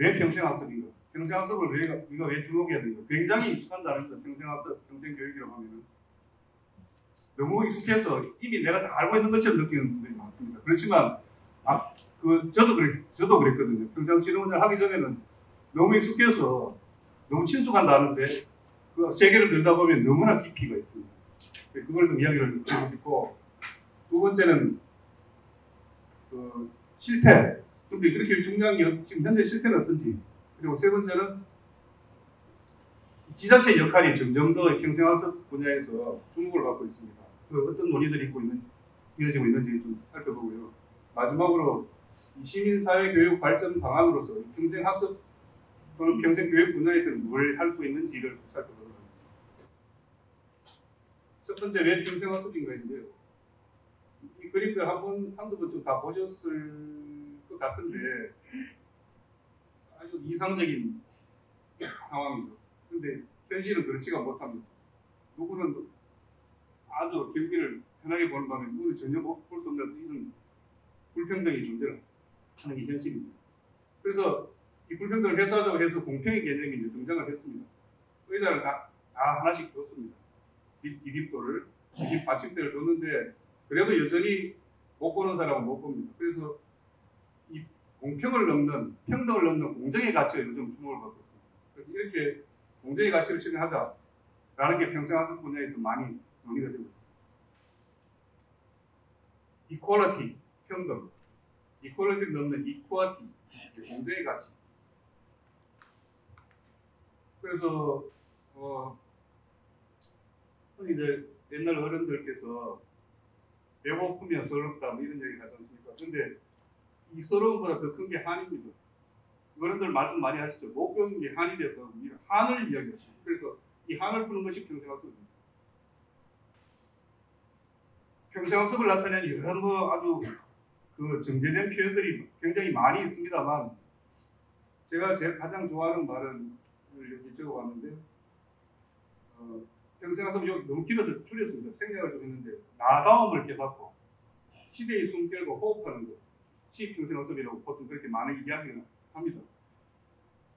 왜 평생학습인가? 평생학습을 우리가 왜 주목해야 되는가? 굉장히 익숙한 단어입니다. 평생학습, 평생교육이라고 하면은 너무 익숙해서 이미 내가 다 알고 있는 것처럼 느끼는 분들이 많습니다. 그렇지만 저도 그랬거든요. 평생학습 실험을 하기 전에는 너무 익숙해서 너무 친숙한 단어인데 그 세계를 들다 보면 너무나 깊이가 있습니다. 그걸 좀 이야기를 드리고 싶고, 두 번째는 그 실태. 근데 이렇게 중요한 게 지금 현재 실태는 어떤지. 그리고 세 번째는 지자체 역할이 점점 더 평생학습 분야에서 주목을 받고 있습니다. 그 어떤 논의들이 이어지고 있는지 좀 살펴보고요. 마지막으로 이 시민사회교육 발전 방안으로서 평생학습 또는 평생교육 분야에서는 뭘 할 수 있는지를 살펴보도록 하겠습니다. 첫 번째, 왜 평생학습인가인데요. 이 그림들 한두 번 좀 다 보셨을 것 같은데 아주 이상적인 상황이죠. 근데 현실은 그렇지가 못합니다. 누구는 아주 경기를 편하게 보는 반면 누구는 전혀 볼 수 없는 이런 불평등이 존재하는 게 현실입니다. 그래서 이 불평등을 해소하자고 해서 공평의 개념이 이제 등장을 했습니다. 의자를 다 하나씩 줬습니다. 기립도를, 기립 받침대를 줬는데 그래도 여전히 못 보는 사람은 못 봅니다. 그래서 이 공평을 넘는, 평등을 넘는 공정의 가치가 요즘 주목을 받고 있습니다. 그래서 이렇게 공정의 가치를 실현하자라는 게 평생학습 분야에서 많이 논의가 되고 있습니다. 이퀄리티, 평등. 이퀄리티를 넘는 이퀄리티, 공정의 가치. 그래서 이제 옛날 어른들께서 배고프면 서럽다 뭐 이런 얘기 하지 않습니까? 근데 이 서러움보다 더 큰 게 한입니다. 어른들 말씀 많이 하시죠. 못 배운 게 한이 되었다고 한을 이야기하시죠. 그래서 이 한을 푸는 것이 평생학습입니다. 평생학습을 나타내는 여러 아주 정제된 표현들이 굉장히 많이 있습니다만 제가 가장 좋아하는 말은 여기 적어봤는데 평생학습 여기 너무 길어서 줄였습니다. 생략을 좀 했는데 나다움을 깨닫고 시대의 숨결과 호흡하는 것 평생학습이라고 보통 그렇게 많은 이야기를 합니다.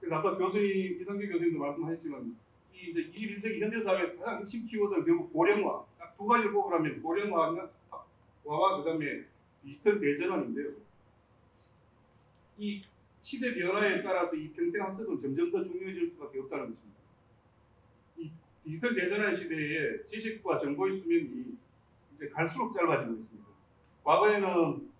그래서 아까 이성규 교수님도 말씀하셨지만 이제 21세기 현대사회에서 가장 핵심 키워드는 결국 고령화, 딱 두 가지를 뽑으라면 고령화와 그다음에 디지털 대전환인데요. 이 시대 변화에 따라서 이 평생학습은 점점 더 중요해질 수밖에 없다는 것입니다. 이 디지털 대전환 시대에 지식과 정보의 수명이 이제 갈수록 짧아지고 있습니다. 과거에는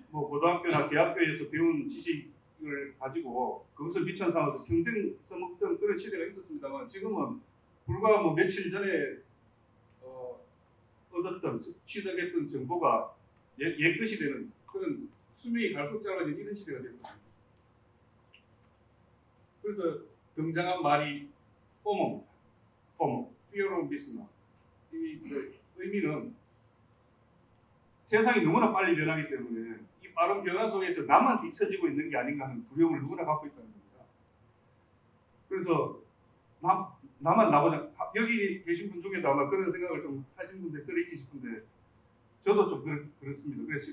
뭐 고등학교나 대학교에서 배운 지식을 가지고 그것을 미천 삼아서 평생 써먹던 그런 시대가 있었습니다만 지금은 불과 뭐 며칠 전에 얻었던 취득했던 정보가 옛것이 되는 그런 수명이 갈수록 짧아진 이런 시대가 되거든요. 그래서 등장한 말이 FOMO입니다. FOMO, Fear of Missing Out. 이 의미는 세상이 너무나 빨리 변하기 때문에 이 빠른 변화 속에서 나만 뒤처지고 있는 게 아닌가 하는 두려움을 누구나 갖고 있다는 겁니다. 그래서 나만 나보자. 여기 계신 분 중에도 아마 그런 생각을 좀 하신 분들 들어있지 싶은데 저도 좀 그렇습니다. 그래서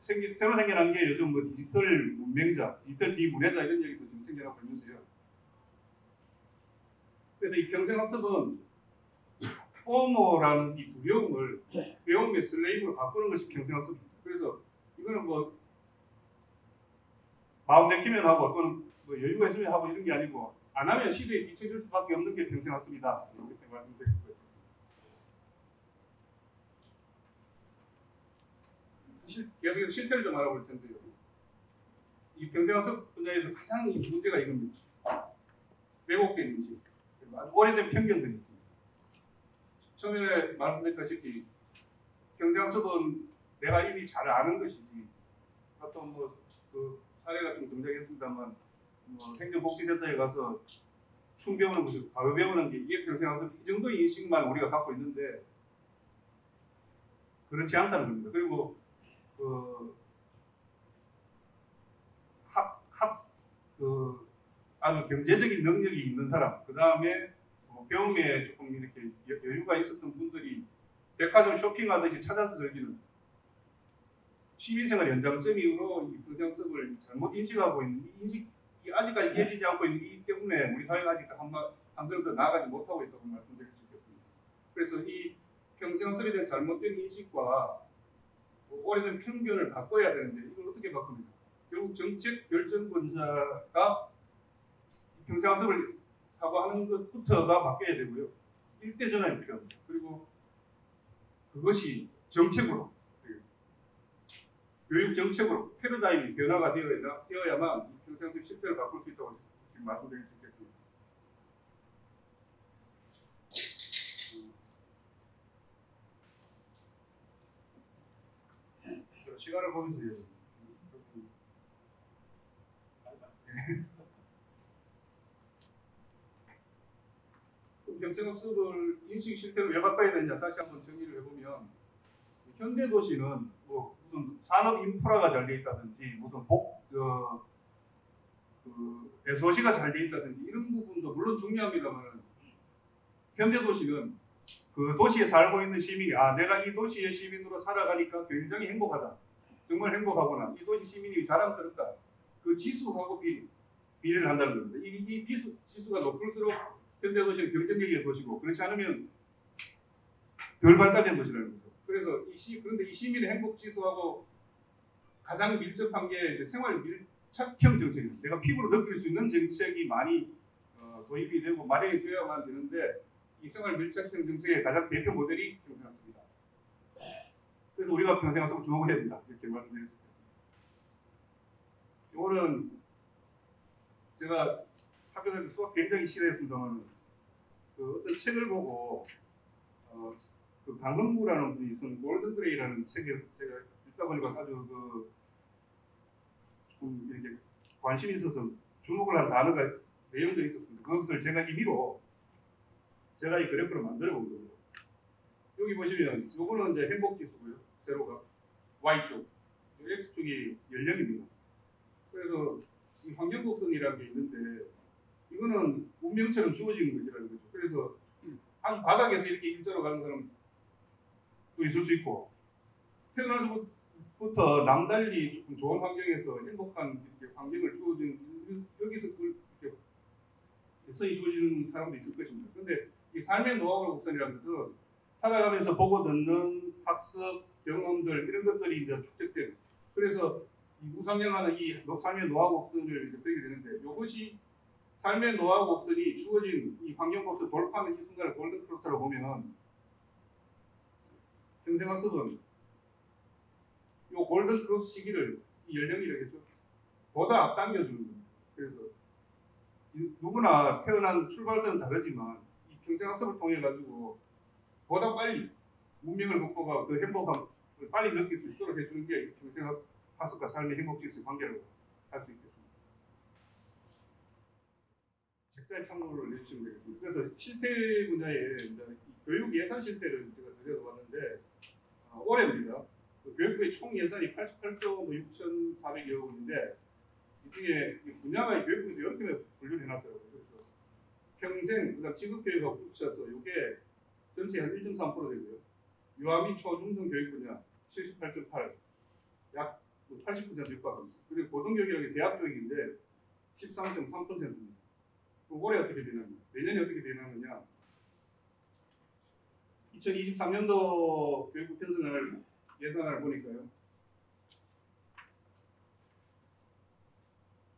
새로 생겨난 게 요즘 뭐 디지털 문맹자, 디지털 비문해자 이런 얘기도 지금 생겨나고 있는데요. 그래서 이 평생학습은 포모라는 이 두려움을 배움의 슬레이브로 바꾸는 것이 평생학습입니다. 그래서 이거는 뭐 마음 내키면 하고 또는 뭐 여유가 있으면 하고 이런 게 아니고 안 하면 시대에 뒤처질 수밖에 없는 게 평생학습이다. 이렇게 말씀드리고요. 계속해서 실태를 좀 알아볼 텐데요. 이 평생학습 분야에서 가장 문제가 이겁니다. 왜곡된 인식, 아주 오래된 편견들이 있습니다. 처음에 말씀드렸다시피 평생학습은 내가 이미 잘 아는 것이지 어떤 그 사례가 좀 등장했습니다만 행정복지센터에 가서 춤 배우는 것이 가요 배우는 게 이게 평생학습 이 정도의 인식만 우리가 갖고 있는데 그렇지 않다는 겁니다. 그리고 아주 경제적인 능력이 있는 사람, 그 다음에 배움에 조금 이렇게 여유가 있었던 분들이 백화점 쇼핑하듯이 찾아서 즐기는 시민생활 연장점이로 이 평생학습을 잘못 인식하고 있는 이 인식이 아직까지 깨지지 않고 있는 이 때문에 우리 사회가 아직 한 걸음 더 나아가지 못하고 있다고 말씀드릴 수 있겠습니다. 그래서 이 평생학습에 대한 잘못된 인식과 오래된 편견을 바꿔야 되는데 이걸 어떻게 바꿉니까? 결국 정책 결정권자가 평생학습을 사고하는 것부터가 바뀌어야 되고요. 일대전환이 필요합니다. 그리고 그것이 정책으로, 교육 정책으로 패러다임이 변화가 되어야만 이 평생학습 실태를 바꿀 수 있다고 지금 말씀드릴 수 있겠습니다. 시간을 보면서 평생학습을 인식 실태로 왜 바꿔야 되느냐 다시 한번 정리를 해보면 현대 도시는 뭐 무슨 산업 인프라가 잘 돼 있다든지 무슨 SOC가 잘 돼 있다든지 이런 부분도 물론 중요합니다만 현대 도시는 그 도시에 살고 있는 시민이 내가 이 도시의 시민으로 살아가니까 굉장히 행복하다. 정말 행복하구나. 이 도시 시민이 자랑스럽다. 그 지수하고 비례를 한다는 겁니다. 이 지수가 높을수록 현대 도시는 경쟁력의 도시고 그렇지 않으면 덜 발달된 도시라는 거죠. 그래서 그런데 이 시민의 행복 지수하고 가장 밀접한 게 이제 생활 밀착형 정책입니다. 내가 피부로 느낄 수 있는 정책이 많이 도입이 되고 마련이 되어야만 되는데 이 생활 밀착형 정책의 가장 대표 모델이 평생학습입니다. 그래서 우리가 평생학습을 주목해야 된다. 이렇게 말씀드릴 수 있습니다. 이거는 제가 학교 다닐 때 수학 굉장히 싫어했습니다만 어떤 책을 보고 그 강흥구라는 분이 쓴 골든 그레이라는 책을 제가 읽다 보니까 아주 조금 이렇게 관심이 있어서 주목을 한 단어가 내용들이 있었습니다. 그것을 제가 임의로 제가 이 그래프를 만들어 본 거예요. 여기 보시면 요거는 이제 행복지수고요. 세로가 Y축, X축이 연령입니다. 그래서 이 환경곡선이라는 게 있는데 이거는 운명처럼 주어지는 것이라는 거죠. 그래서 아주 바닥에서 이렇게 일자로 가는 사람도 있을 수 있고 태어나서부터 남달리 조금 좋은 환경에서 행복한 이렇게 환경을 주어진 여기서 이렇게 서히 주어지는 사람도 있을 것입니다. 그런데 이 삶의 노하우 곡선이라는 것은 살아가면서 보고 듣는 학습 경험들 이런 것들이 이제 축적된 그래서 이 우상향하는 이 삶의 노하우 곡선을 이제 빼게 되는데 이것이 삶의 노하우 곡선이 주어진 이 환경 곡선 돌파하는 이 순간을 골든 크로스라고 보면 평생학습은 이 골든 크로스 시기를 이 연령이라고 했죠. 보다 앞당겨주는 겁니다. 그래서 누구나 태어난 출발선은 다르지만 이 평생학습을 통해 가지고 보다 빨리 문명을 극복하고 그 행복함을 빨리 느낄 수 있도록 해주는 게 평생학습과 삶의 행복지수의 관계라고 할 수 있겠습니다. 책자에 참고를 해주시면 되겠습니다. 그래서 실태 분야에 교육 예산 실태를 제가 들여다봤는데 올해입니다. 그 교육부의 총 예산이 88조 6,400여 원인데 이 중에 분야가 교육부에서 이렇게 분류를 해놨더라고요. 그래서 평생, 그다음 직업교육하고 붙여서 이게 전체 한 1.3% 되고요. 유아 및 초중등 교육 분야 78.8, 약 80% 육박합니다. 그리고 고등교육이라는 게 대학 교육인데 13.3%입니다. 올해 어떻게 되느냐, 내년에 어떻게 되느냐 2023년도 교육부 편성을 예산을 보니까요.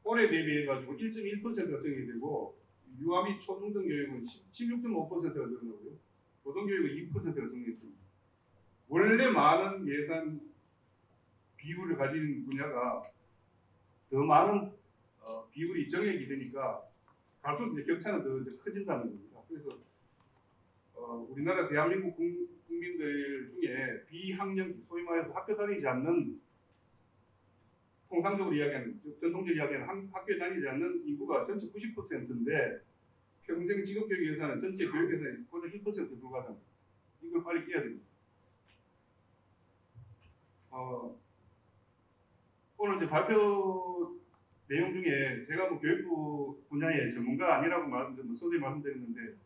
올해 대비해가지고 1.1%가 적용이 되고 유아 및 초중등 교육은 16.5%가 적용하고요. 고등교육은 2%가 적용했습니다. 원래 많은 예산 비율을 가진 분야가 더 많은 비율이 정액이 되니까 갈수록 이제 격차는 더 커진다는 겁니다. 그래서 우리나라 대한민국 국민들 중에 비학령, 소위 말해서 학교 다니지 않는 통상적으로 이야기하는, 전통적으로 이야기하는 학교에 다니지 않는 인구가 전체 90%인데 평생 직업교육 예산은 전체 교육 예산의 고작 1%에 불과하다. 이걸 빨리 깨야 됩니다. 오늘 이제 발표 내용 중에 제가 뭐 교육부 분야의 전문가 아니라고 서두에 말씀드렸는데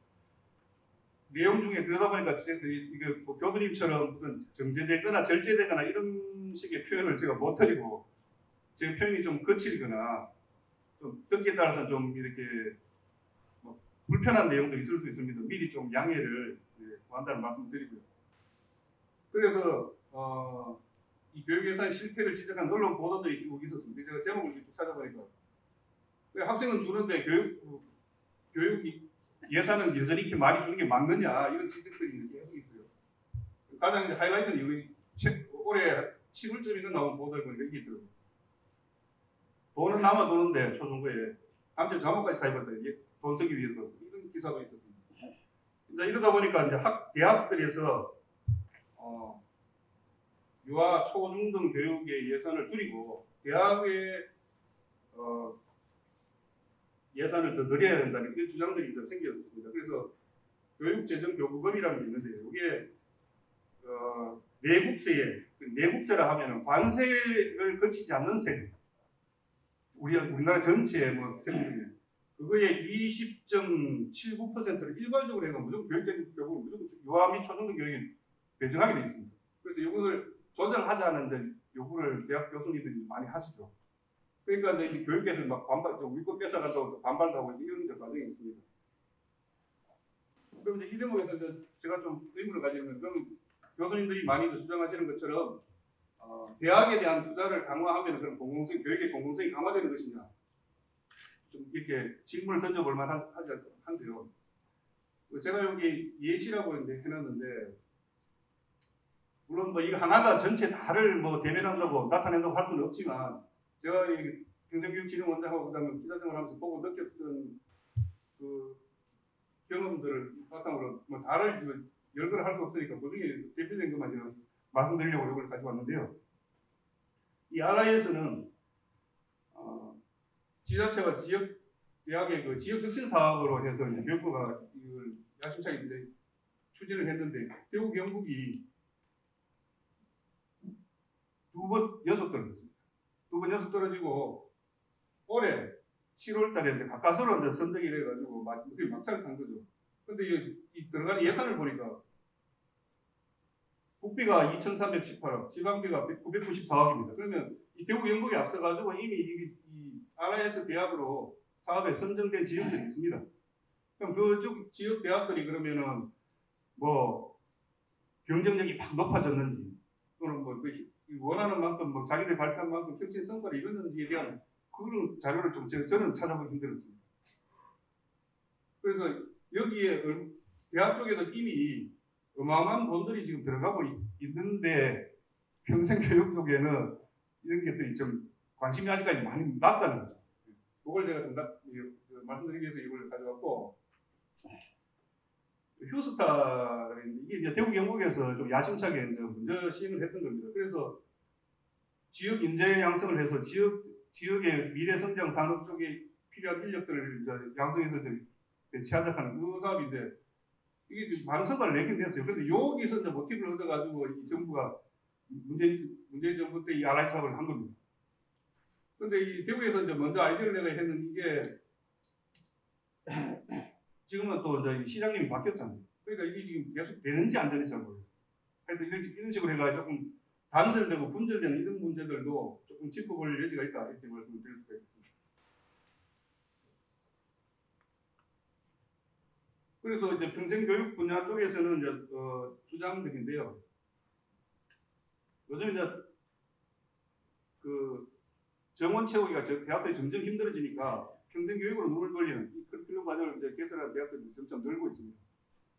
내용 중에 그러다 보니까 이게 뭐 교수님처럼 무슨 정제되거나 절제되거나 이런 식의 표현을 제가 못 드리고 제 표현이 좀 거칠거나 좀 듣기에 따라서 좀 이렇게 뭐 불편한 내용도 있을 수 있습니다. 미리 좀 양해를 구한다는 말씀을 드리고요. 그래서 이 교육 예산 실패를 지적한 언론 보도들이 쭉 있었습니다. 제가 제목을 쭉 찾아보니까 학생은 주는데 교육 예산은 여전히 이렇게 많이 주는 게 맞느냐 이런 지적들이 계속 있어요. 가장 이제 하이라이트는 올해 7월쯤에 나온 보도를 보니까 이게 있더라고요. 돈은 남아 도는데 초중고에 함정 자모까지 사입었다. 돈 쓰기 위해서 이런 기사도 있었습니다. 이제 이러다 보니까 이제 대학들에서 유아 초중등 교육의 예산을 줄이고 대학의 예산을 더 늘려야 된다는 이런 주장들이 더 생겼습니다. 그래서 교육재정교부금이라는 게 있는데요. 이게 내국세라 하면은 관세를 거치지 않는 세금. 우리나라 전체 뭐 세금 중에 그거의 20.79%를 일괄적으로 해서 무조건 교육재정교부금 무조건 유아 및 초중등 교육에 배정하게 되어 있습니다. 그래서 이것을 조정하자는 요구를 대학 교수님들이 많이 하시죠. 그러니까 이제 교육에서 막 우리 거 뺏어간다고 반발도 하고 이런 과정이 있습니다. 그럼 이제 이 대목에서 제가 좀 의문을 가지는 그럼 교수님들이 많이 주장하시는 것처럼 대학에 대한 투자를 강화하면 그런 교육의 공공성이 강화되는 것이냐 좀 이렇게 질문을 던져볼 만하지 한데요. 제가 여기 예시라고 해놨는데 물론 뭐 이거 하나가 전체 다를 뭐 대변한다고 나타낸다고 할 수는 없지만 제가 평생교육진흥원장하고 그다음에 기자생활 하면서 보고 느꼈던 그 경험들을 바탕으로 뭐 다를 열거를 할 수 없으니까 그중에 대표적인 것만 제가 말씀드리려고 이걸 가지고 왔는데요. 이 RIS는 지자체와 지역 대학의 그 지역 혁신 사업으로 해서 이제 교육부가 이걸 야심차게 이제 추진을 했는데 결국 영국이 두 번 연속 떨어졌습니다. 두 번 연속 떨어지고 올해 7월 달에 이제 가까스로 이제 선정이 돼가지고 막차를 탄 거죠. 근데 이 들어가는 예산을 보니까 국비가 2,318억, 지방비가 994억입니다. 그러면 이 대구 영국에 앞서가지고 이미 이 RIS 대학으로 사업에 선정된 지역들이 있습니다. 그럼 그쪽 지역 대학들이 그러면은 뭐 경쟁력이 막 높아졌는지 또는 뭐 원하는 만큼 뭐 자기들 발표한 만큼 혁신 성과를 이뤘는지에 대한 그런 자료를 좀 저는 찾아보기 힘들었습니다. 그래서 여기에 대학 쪽에도 이미 어마어마한 돈들이 지금 들어가고 있는데 평생교육 쪽에는 이런 것들이 좀 관심이 아직까지 많이 낮다는 거죠. 그걸 제가 좀 말씀드리기 위해서 이걸 가져왔고 휴스타 이게 이제 대구 경북에서 좀 야심차게 이제 먼저 시행을 했던 겁니다. 그래서 지역 인재 양성을 해서 지역의 미래 성장 산업 쪽에 필요한 인력들을 이제 양성해서 배치하자 하는 그 사업인데 이게 많은 성과를 내긴 됐어요. 그런데 여기서 이제 모티브를 얻어가지고 이 정부가 문재인 정부 때 이 RIS 사업을 한 겁니다. 그런데 이 대구에서 이제 먼저 아이디어를 내가 했는 이게 지금은 또 이제 시장님이 바뀌었잖아요. 그러니까 이게 지금 계속 되는지 안 되는지 잘 모르겠어요. 하여튼 이런 식으로 해가지고 조금 단절되고 분절되는 이런 문제들도 조금 짚어볼 여지가 있다 이렇게 말씀을 드릴 수가 있습니다. 그래서 이제 평생교육 분야 쪽에서는 이제 주장들인데요. 요즘 이제 그 정원 채우기가 대학들이 점점 힘들어지니까 평생교육으로 눈을 돌리는 이 커리큘럼 과정을 이제 개설한 대학들이 점점 늘고 있습니다.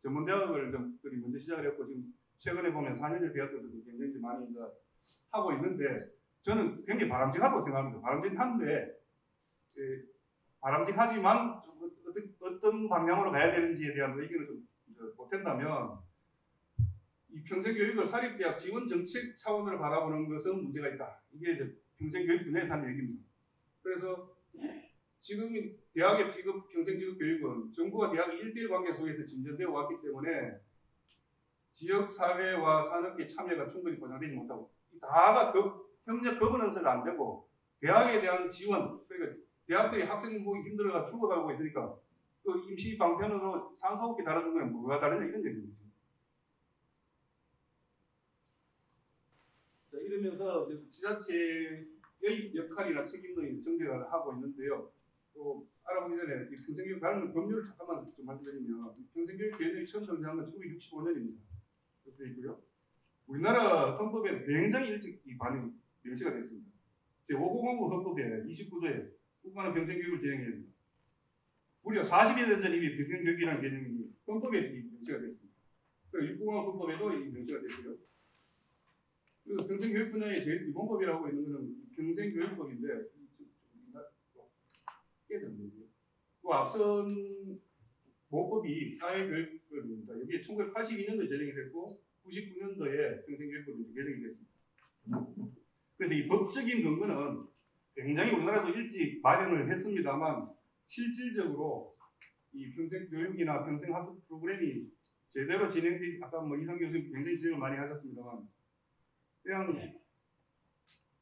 전문대학을 들이 먼저 시작을 했고 지금 최근에 보면 4년제 대학들도 굉장히 많이 이제 하고 있는데 저는 굉장히 바람직하다고 생각합니다. 바람직하지만 어떤 방향으로 가야 되는지에 대한 의견을 좀 보탠다면 이 평생교육을 사립대학 지원 정책 차원으로 바라보는 것은 문제가 있다. 이게 이제 평생교육 분야에서 하는 얘기입니다. 그래서 지금 대학의 평생직업교육은 정부와 대학의 1대1 관계 속에서 진전되어 왔기 때문에 지역사회와 산업계 참여가 충분히 보장되지 못하고 다가 협력 거버넌스가 안 되고 대학에 대한 지원 그러니까 대학들이 학생 보기 힘들어가 죽어가고 있으니까 그 임시 방편으로 산소호흡기 달아준 거는 뭐가 다르냐 이런 얘기입니다. 자, 이러면서 지자체의 역할이나 책임도 정리를 하고 있는데요. 또 알아보기 전에 이 평생교육 관련 법률을 잠깐만 좀 말씀드리면 평생교육 개념이 처음 등장한 건 1965년입니다. 그렇게 있고요. 우리나라 헌법에 굉장히 일찍 이 반영이 명시가 됐습니다. 제5공항부 헌법에 29조에 국가는 평생교육을 진행해야 합니다. 무려 40여 년 전 이미 평생교육이라는 개념이 헌법에 명시가 됐습니다. 그리고 육공항 헌법에도 명시가 됐고요. 그리고 평생교육 분야의 제일 기본법이라고 있는 것은 평생교육법인데 깨졌네요. 그 앞선 모법이 사회교육법입니다. 여기에 1982년도에 제정이 됐고 99년도에 평생교육법이 개정이 됐습니다. 그래서 이 법적인 근거는 굉장히 우리나라에서 일찍 마련을 했습니다만 실질적으로 이 평생교육이나 평생학습 프로그램이 제대로 진행되지, 아까 뭐 이상 교수님 굉장히 지적을 많이 하셨습니다만 그냥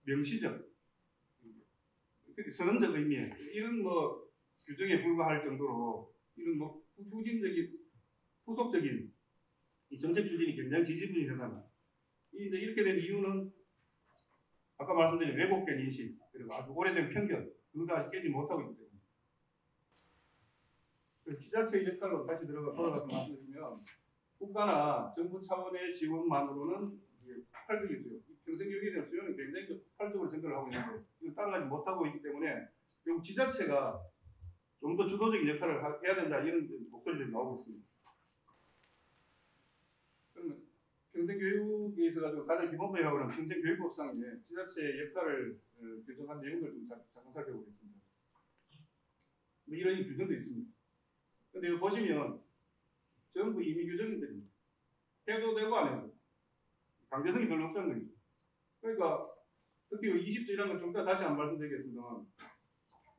명시적, 선언적 의미의 이런 뭐 규정에 불과할 정도로 이런 뭐 후진적인, 후속적인 이 정책 추진이 굉장히 지지분이되잖아. 이제 이렇게 된 이유는 아까 말씀드린 왜곡된 인식, 그리고 아주 오래된 편견, 그것을 아직 깨지 못하고 있기 때문에. 지자체의 역할로 다시 돌아가서 말씀드리면 국가나 정부 차원의 지원만으로는 폭발적이고요. 평생교육에 대한 수요는 굉장히 폭발적으로 증가를 하고 있는데 이거 따라가지 못하고 있기 때문에 결국 지자체가 좀 더 주도적인 역할을 해야 된다 이런 목소리들이 나오고 있습니다. 그러면 평생교육에 있어서 가장 기본법이라고 하는 평생교육법상에 지자체의 역할을 규정한 내용을 좀 잠깐 살펴보겠습니다. 뭐 이런 규정도 있습니다. 근데 이거 보시면 전부 임의 규정들입니다. 해도 되고 안 해도 강제성이 별로 없다는 거죠. 그러니까 특히 20조 이런 건 좀 이따 다시 한번 말씀드리겠습니다만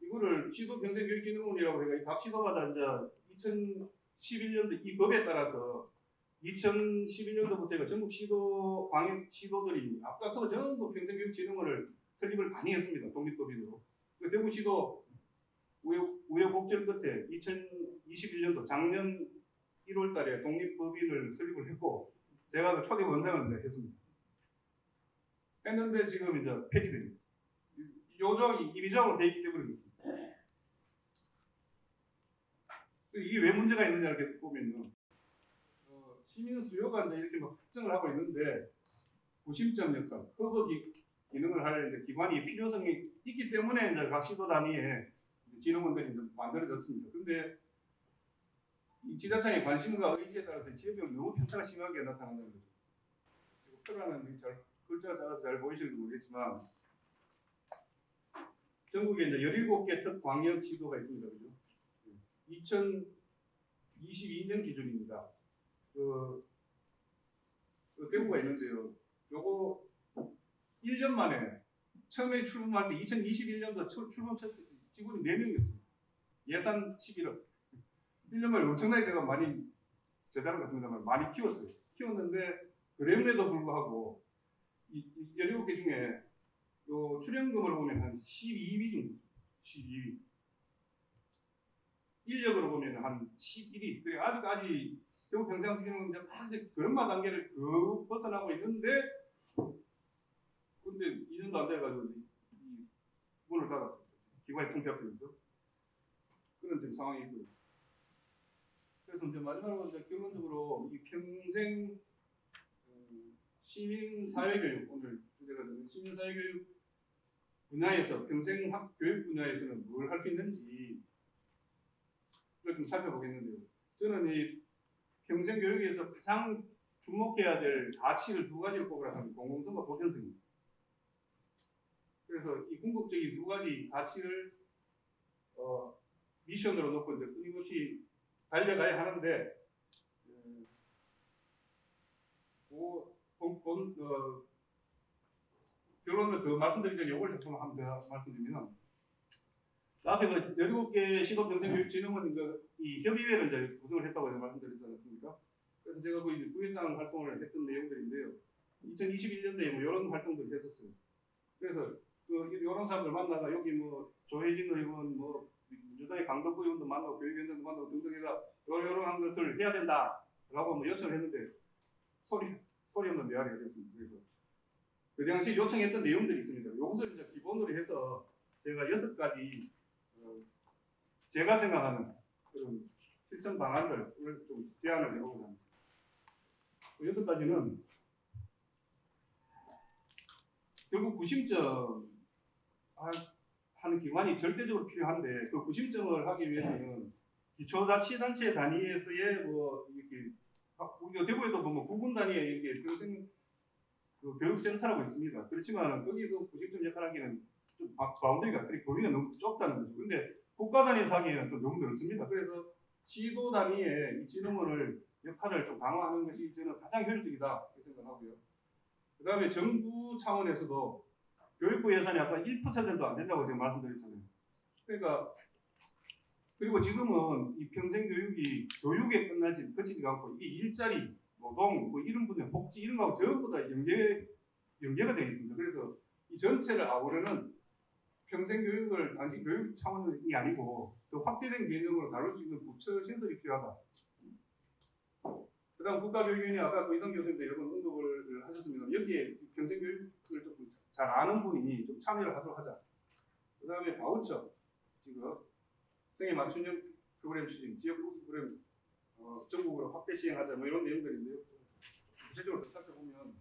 이거를 시도평생교육진흥원이라고 해가 각 시도마다 이제 2011년도 이 법에 따라서 2011년도부터 전국 시도 광역 시도들이 앞다퉈 전부 평생교육진흥원을 설립을 많이 했습니다. 독립법인으로. 대구시도 우여곡절 끝에 2021년도 작년 1월 달에 독립법인을 설립을 했고 제가 그 초대 원장을 했습니다. 했는데 지금 이제 폐지됩니다. 요정이 임의적으로 되어 있기 때문에 그렇습니다. 이게 왜 문제가 있느냐 이렇게 보면요. 시민 수요가 이제 이렇게 막 확정을 하고 있는데 구심점 역할, 허브 기능을 할 기관이 필요성이 있기 때문에 이제 각 시도 단위에 진흥원들이 이제 만들어졌습니다. 그런데 이 지자체의 관심과 의지에 따라서 지역별로 너무 편차가 심하게 나타난다는 거죠. 표라는 글자가 작아서 잘 보이실지 모르겠지만 전국에 이제 17개 특광역시도가 있습니다. 그죠? 2022년 기준입니다. 대구가 있는데요. 요거 1년 만에 처음에 출범할 때 2021년도 출범 첫 직원이 4명이었습니다. 예산 11억. 1년 만에 엄청나게 제가 많이 제자를 같습니다만 많이 키웠어요. 키웠는데 그럼에도 불구하고 이 17개 중에 요 출연금을 보면 한 12위 정도. 12위. 인력으로 보면 한 11위. 그래 아직까지 결국 평생학습기는 이제 막 그런마 단계를 벗어나고 있는데 근데 2년도 안 돼가지고 이 문을 닫았어요. 기관이 통폐합되면서 그런 지금 상황이 있고요. 그래서 이제 마지막으로 이제 결론적으로 이 평생 시민사회교육 오늘 주제가 되는 시민사회교육 분야에서 평생 교육 분야에서는 뭘 할 수 있는지 이걸 좀 살펴보겠는데요. 저는 이 평생 교육에서 가장 주목해야 될 가치를 두 가지를 꼽으라 하면 공공성과 보편성입니다. 그래서 이 궁극적인 두 가지 가치를 미션으로 놓고 이제 끊임없이 달려가야 하는데 결론을 더 말씀드리기 전에 이걸 잠깐 한번 더 말씀드리면 앞에 그 17개 시도평생교육진흥원 이 협의회를 이제 구성을 했다고 말씀드렸지 않습니까? 그래서 제가 그 부회장 활동을 했던 내용들인데요. 2021년도에 뭐 이런 활동들을 했었어요. 그래서 이런 사람들 만나가 여기 뭐 조혜진 의원, 뭐 민주당의 강덕구 의원도 만나고 교육위원장도 만나고 등등 해서 요런 것들을 해야 된다라고 뭐 요청을 했는데 소리 없는 메아리가 됐습니다. 그래서 그 당시 요청했던 내용들이 있습니다. 이것을 이제 기본으로 해서 제가 6가지 제가 생각하는 그런 실천 방안을 좀 제안을 해보고자 합니다. 그 6가지는 결국 구심점 하는 기관이 절대적으로 필요한데 그 구심점을 하기 위해서는 기초자치단체 단위에서의 뭐 이렇게 우리가 대구에도 보면 구군 단위의 이게 평생 그 교육센터라고 있습니다. 그렇지만 거기서 구심점 역할을 하기는 좀 바운더리가 그리 범위가 너무 좁다는 거죠. 근데 국가 단위에서 하기에는 또 너무 넓습니다. 그래서 시도 단위의 이 진흥원을 역할을 좀 강화하는 것이 저는 가장 효율적이다 이렇게 생각하고요. 그 다음에 정부 차원에서도 교육부 예산이 아까 1%도 안 된다고 제가 말씀드렸잖아요. 그러니까 그리고 지금은 이 평생교육이 교육에 그치지가 않고 이게 일자리, 노동, 뭐 이런 분야, 복지 이런 거하고 전부 다 연계가 되어 있습니다. 그래서 이 전체를 아우르는 평생교육을 단지 교육 차원이 아니고 더 확대된 개념으로 다룰 수 있는 부처 신설이 필요하다. 그 다음 국가교육위원회 아까 그 이성 교수님도 여러 번 언급을 하셨습니다. 여기에 평생교육을 조금 잘 아는 분이 좀 참여를 하도록 하자. 그 다음에 바우처, 지금 생애 맞춤형 프로그램 추진, 지역 우수 프로그램 전국으로 확대 시행하자 뭐 이런 내용들인데요. 구체적으로 살펴보면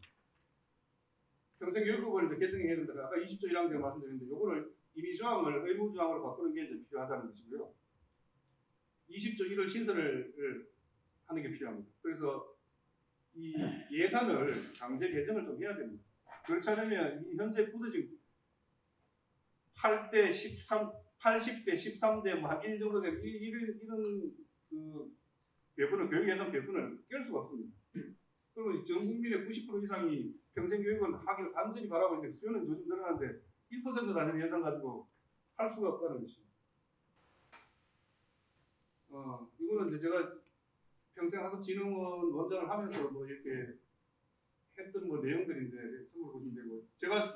평생교육법을 개정해야 된다. 아까 20조 1항 제가 말씀드렸는데 이거를 임의조항을 의무조항으로 바꾸는 게 이제 필요하다는 것이고요. 20조 1을 신설을 하는 게 필요합니다. 그래서 이 예산을 강제 개정을 좀 해야 됩니다. 그렇지 않으면 이 현재 부서진 8대 13, 80대 13대 뭐 한 1 정도 되는 이런 그 배분을 교육 예산 배분을 깰 수가 없습니다. 그리고 전 국민의 90% 이상이 평생 교육을 하기를 완전히 바라고 있는데 수요는 요즘 늘어나는데 1%도 안 되는 예산 가지고 할 수가 없다는 것이죠. 이거는 이제 제가 평생학습진흥원 원장을 하면서 뭐 이렇게 했던 뭐 내용들인데 참고로 보시면 되고 제가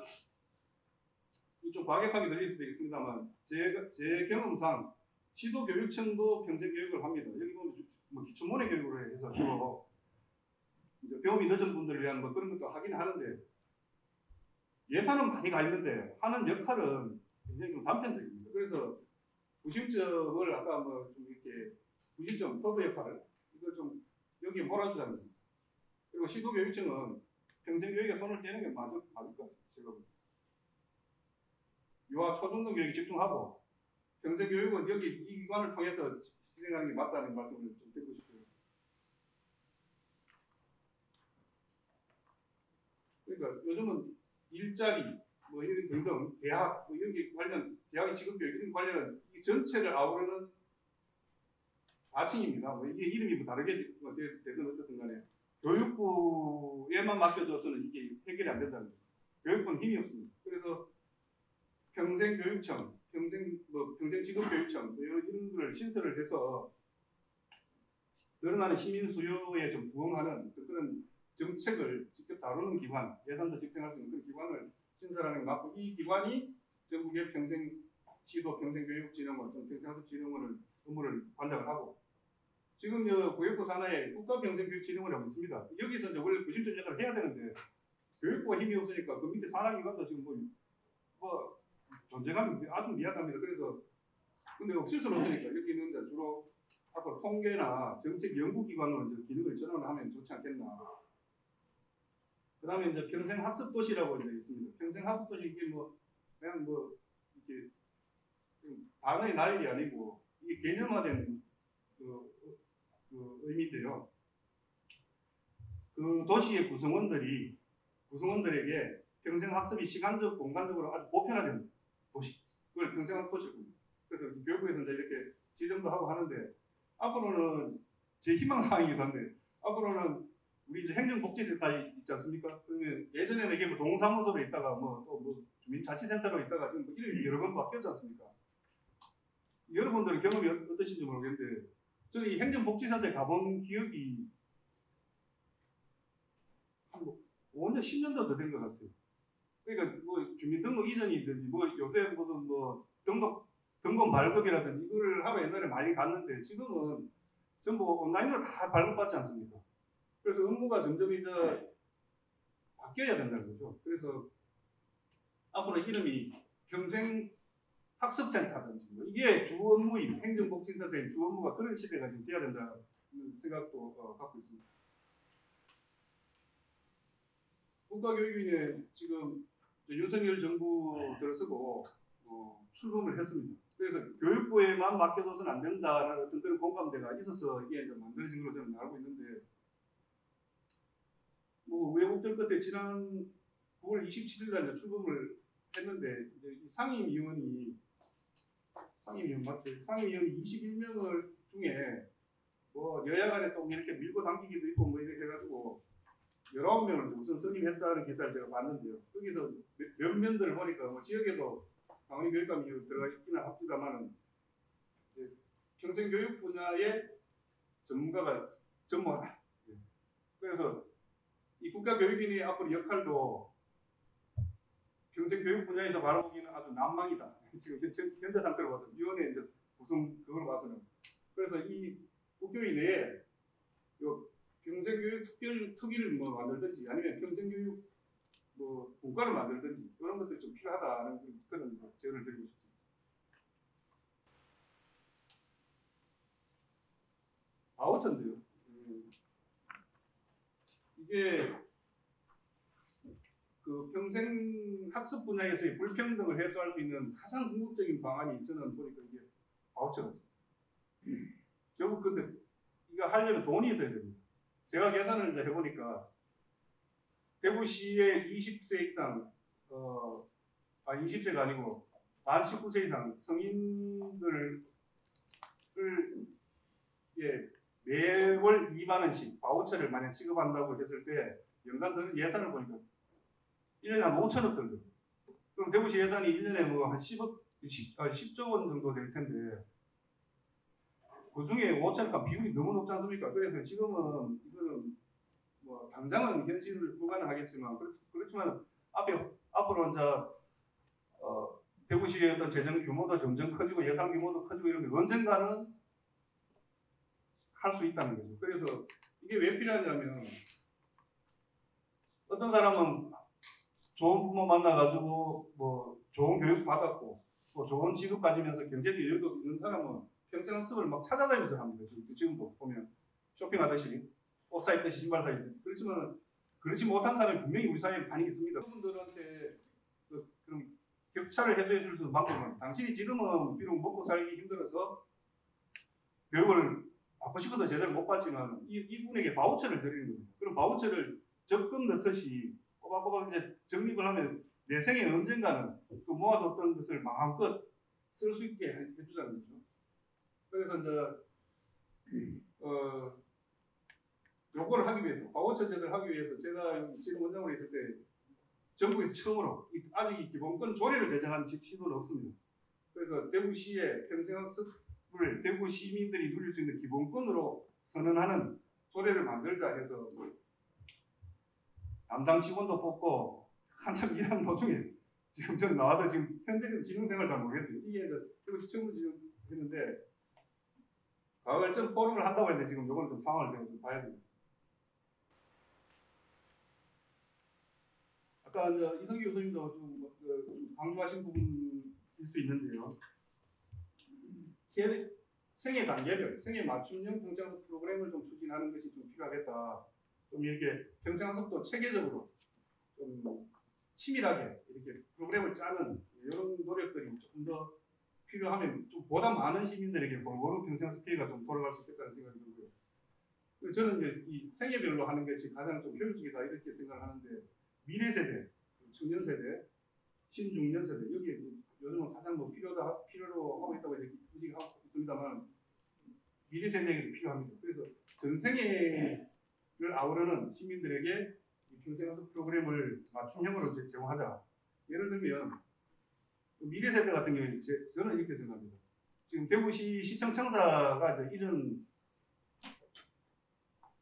좀 과격하게 들릴 수도 있습니다만 제 경험상 시도교육청도 평생교육을 합니다. 여기 보면 뭐 기초모의 교육으로 해서 주로 이제 배움이 늦은 분들을 위한 뭐 그런 것도 하긴 하는데 예산은 많이 가 있는데 하는 역할은 굉장히 좀 단편적입니다. 그래서 구심점을 아까 뭐 좀 이렇게 구심점 터브 역할 이걸 좀 여기에 몰아주자는 겁니다. 그리고 시도교육청은 평생교육에 손을 떼는 게 맞을 것 같아요. 제가 볼 때. 유아 초중등 교육에 집중하고 평생교육은 여기 이 기관을 통해서 진행하는 게 맞다는 말씀을 좀 드리고 싶어요. 그러니까 요즘은 일자리 뭐 이런 등등 대학 뭐 이런 게 관련 대학의 직업교육 이런 관련은 이 전체를 아우르는 아칭입니다. 뭐 이게 이름이 뭐 다르게 되든 어쨌든 간에 교육부에만 맡겨줘서는 이게 해결이 안 된다는 거죠. 교육부는 힘이 없습니다. 그래서 평생교육청, 평생직업교육청 이런 걸 신설을 해서 늘어나는 시민 수요에 좀 부응하는 그런 정책을 직접 다루는 기관, 예산도 집행할 수 있는 그런 기관을 신설하는 게 맞고 이 기관이 전국의 평생시도 평생교육진흥원 또는 평생학습진흥원을 업무를 관장을 하고 지금 교육부 산하에 국가평생교육진흥원이라고 있습니다. 여기서 이제 원래 구심점 역할을 해야 되는데 교육부가 힘이 없으니까 그 밑에 산하기관도 지금 뭐 존재감이 아주 미약합니다. 그래서 근데 없을 수는 없으니까 여기 있는 데 주로 앞으로 통계나 정책 연구기관으로 이제 기능을 전환을 하면 좋지 않겠나. 그 다음에 이제 평생학습도시라고 이제 있습니다. 평생학습도시 이게 뭐 그냥 뭐 이렇게 단어의 나열이 아니고 이게 개념화된 그 의미인데요. 그 도시의 구성원들에게 평생학습이 시간적, 공간적으로 아주 보편화된 도시. 그걸 평생학습도시라고 합니다. 그래서 교육부에서 이제 이렇게 지정도 하고 하는데 앞으로는 제 희망사항이기도 한데 앞으로는 우리 이제 행정복지센터 있지 않습니까? 그러면 예전에는 이게 뭐 동사무소로 있다가 뭐 또 뭐 주민자치센터로 있다가 지금 뭐 이름이 여러 번 바뀌었지 않습니까? 여러분들은 경험이 어떠신지 모르겠는데 저는 이 행정복지센터에 가본 기억이 한 5년, 10년도 더 된 것 같아요. 그러니까 뭐 주민등록 이전이든지 뭐 요새 무슨 뭐 등록 등본 발급이라든지 이거를 하러 옛날에 많이 갔는데 지금은 전부 온라인으로 다 발급받지 않습니까? 그래서 업무가 점점 이제 바뀌어야 된다는 거죠. 그래서 앞으로 이름이 평생 학습센터든지 뭐 이게 주 업무인 행정복지센터의 주 업무가 그런 시대가 지금 돼야 된다는 생각도 갖고 있습니다. 국가교육위에 지금 윤석열 정부 들어서고 출범을 했습니다. 그래서 교육부에만 맡겨둬서는 안 된다는 어떤 그런 공감대가 있어서 이게 이제 만들어진 걸로 저는 알고 있는데, 뭐 외국들 끝에 지난 9월 27일 날 출범을 했는데 이제 상임위원이 맞죠? 상임위원이 21명을 중에 뭐 여야 간에 또 이렇게 밀고 당기기도 있고 뭐 이렇게 해가지고 19명을 우선 선임했다는 기사를 제가 봤는데요. 거기서 몇 면들을 보니까 뭐 지역에도 강원교육감이 들어가 있기는 합니다만은 평생교육 분야의 전문가가 전무하다. 그래서 이 국가교육인의 앞으로 역할도 평생교육 분야에서 바라보기는 아주 난망이다. 지금 현재 상태로 봐서 위원회 이제 구성 그걸 봐서는. 그래서 이 국교위 내에 요 평생교육 특위를 뭐 만들든지 아니면 평생교육 뭐 분과를 만들든지 이런 것들이 좀 필요하다는 그런 제언을 드리고 싶습니다. 바우처인데요. 이게 그 평생 학습 분야에서의 불평등을 해소할 수 있는 가장 궁극적인 방안이 저는 보니까 이게 바우처 같습니다. 결국 근데 이거 하려면 돈이 있어야 됩니다. 제가 계산을 이제 해보니까 대구시의 20세 이상 20세가 아니고 만 19세 이상 성인들을 매월 2만 원씩 바우처를 만약 지급한다고 했을 때 연간 드는 예산을 보니까 1년에 한 5천억 들죠. 그럼 대구시 예산이 1년에 뭐 한 10조 원 정도 될 텐데 그 중에 5천억 비율이 너무 높지 않습니까? 그래서 지금은 이거는 뭐 당장은 현실을 불가능하겠지만 그렇지만 앞으로 이제 대구시의 어떤 재정 규모도 점점 커지고 예산 규모도 커지고 이러면 언젠가는 할 수 있다는 거죠. 그래서 이게 왜 필요하냐면 어떤 사람은 좋은 부모 만나가지고 뭐 좋은 교육 받았고 또 좋은 직업 가지면서 경제적 여유도 있는 사람은 평생 학습을 막 찾아다니면서 합니다. 지금도 보면 쇼핑하듯이 옷 사입듯이 신발 사입듯이. 그렇지만 그렇지 못한 사람이 분명히 우리 사회에 많이 있습니다. 그분들한테 그런 격차를 해소해 줄 수 있는 방법은 당신이 지금은 비록 먹고 살기 힘들어서 교육을 바쁘시거든 제대로 못 받지만 이분에게 바우처를 드리는 겁니다. 그럼 바우처를 적금 넣듯이 꼬박꼬박 이제 적립을 하면 내 생에 언젠가는 그 모아뒀던 것을 마음껏 쓸 수 있게 해주자는 거죠. 그래서 이제 요거를 하기 위해서 바우처제를 하기 위해서 제가 지금 원장으로 있을 때 전국에서 처음으로 아직 이 기본권 조례를 제정한 시도는 없습니다. 그래서 대구시의 평생학습을 대구 시민들이 누릴 수 있는 기본권으로 선언하는 조례를 만들자 해서 담당 직원도 뽑고 한참 일하는 도중에 지금 저는 나와서 지금 현재는 진흥생활 잘 모르겠어요. 이게 이제 대구시청으로 지금 했는데 가을쯤 포럼을 한다고 했는데 지금 요거는 좀 상황을 제가 좀 봐야 되겠습니다. 아까 이성기 교수님도 좀 강조하신 부분일 수 있는데요. 생애 단계별, 생애 맞춤형 평생학습 프로그램을 좀 추진하는 것이 좀 필요하겠다. 좀 이렇게 평생학습도 체계적으로 좀 치밀하게 이렇게 프로그램을 짜는 이런 노력들이 조금 더 필요하면 좀 보다 많은 시민들에게 골고루 평생학습 기회가 좀 돌아갈 수 있겠다는 생각이 들고요. 저는 이제 이 생애별로 하는 것이 가장 좀 효율적이다 이렇게 생각을 하는데 미래 세대, 청년 세대, 신중년 세대 여기에 요즘은 가장 뭐 필요로 하고 있다고 이제 인식하고 있습니다만 미래 세대에게 필요합니다. 그래서 전생애를 아우르는 시민들에게 이 평생학습 프로그램을 맞춤형으로 제공하자. 예를 들면 미래 세대 같은 경우에 저는 이렇게 생각합니다. 지금 대구시 시청 청사가 이제 이전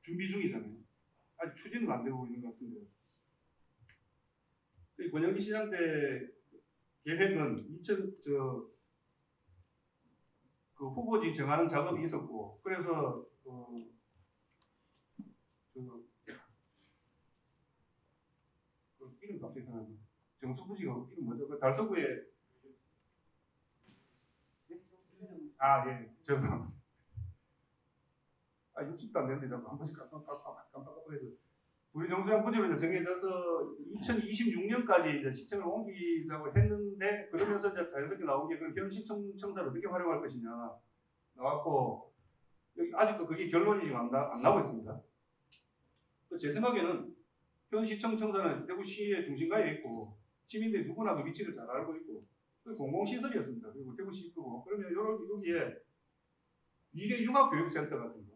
준비 중이잖아요. 아직 추진은 안 되고 있는 것 같은데요. 권영기 시장 때 계획은 그 후보지 정하는 작업이 있었고, 그래서 그 이름 갑자기 생각나네. 정수부지가 이름 뭐죠? 그 달서구에 예, 저도 60도 안 되는데 자꾸 한 번씩 깜빡깜빡해서 우리 정수장 부지로 이제 정해져서 2026년까지 이제 시청을 옮기자고 했는데 그러면서 이제 자연스럽게 나온 게 그 현시청 청사를 어떻게 활용할 것이냐 나왔고 여기 아직도 그게 결론이 지금 안 나오고 있습니다. 제 생각에는 현시청 청사는 대구시의 중심가에 있고 시민들이 누구나 그 위치를 잘 알고 있고 공공시설이었습니다. 그리고 대구시 입구고 그러면 여기에 미래 융합교육센터 같은 거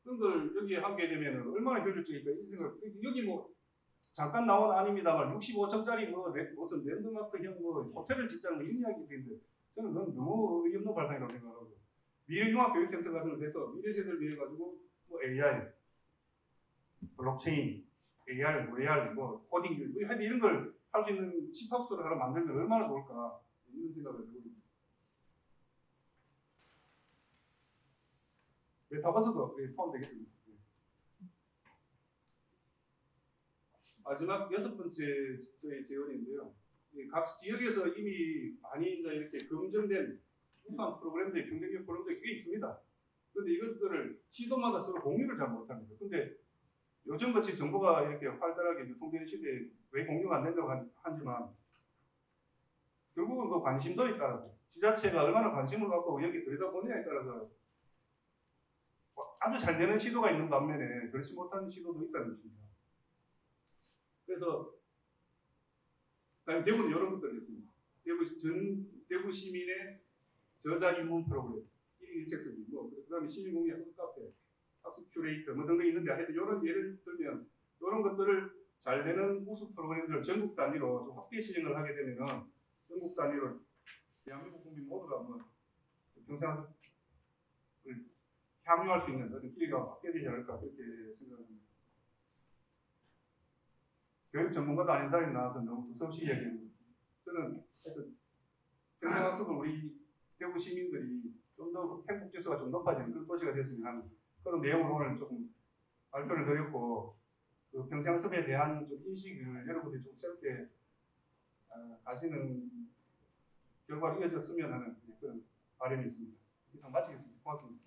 그런 걸 여기에 하게 되면 얼마나 효율적일까 이 생각. 여기 뭐 잠깐 나온 아닙니다만 65층짜리 무슨 랜드마크형 호텔을 짓자는 거 이런 이야기인데 저는 그건 너무 의미 없는 발상이라고 생각하고 미래융합교육센터 같은 걸 해서 미래 세대를 위해 가지고 뭐 AI, 블록체인, AR, VR, 뭐 코딩 하여튼 이런 걸 할 수 있는 집합소를 하나 만들면 얼마나 좋을까 이런 생각을 해보고 있습니다. 메타버스도 포함되겠습니다. 마지막 6번째 저희 제언인데요. 각 지역에서 이미 많이 이제 이렇게 검증된 우수한 프로그램들이 경쟁력 프로그램들이 꽤 있습니다. 그런데 이것들을 시도마다 서로 공유를 잘 못합니다. 근데 요즘같이 정보가 이렇게 활달하게 유통되는 시대에 왜 공유가 안 된다고 하지만 결국은 그 관심도에 따라서 지자체가 얼마나 관심을 갖고 여기 들여다보느냐에 따라서 아주 잘 되는 시도가 있는 반면에 그렇지 못한 시도도 있다는 것입니다. 그래서 대구는 이런 것들이 있습니다. 대구 시민의 저자 입문 프로그램, 1인 1책쓰기, 그다음에 시민공개 학습 카페, 학습 큐레이터 등등 있는데 하여튼 이런 예를 들면 이런 것들을 잘 되는 우수 프로그램들을 전국 단위로 좀 확대 시행을 하게 되면은 전국 단위로 대한민국 국민 모두가 평생학습을 향유할 수 있는 그런 기회가 확대되지 않을까 그렇게 생각합니다. 교육 전문가도 아닌 사람이 나와서 너무 두서없이 얘기합니다. 저는 하여튼 평생학습을 우리 대구 시민들이 좀 더 행복지수가 좀 높아지는 그런 도시가 됐으면 하는 그런 내용으로 오늘 조금 발표를 드렸고 그 평생학습에 대한 좀 인식을 여러분들이 좀 새롭게 가지는 결과가 이어졌으면 하는 그런 바람이 있습니다. 이상 마치겠습니다. 고맙습니다.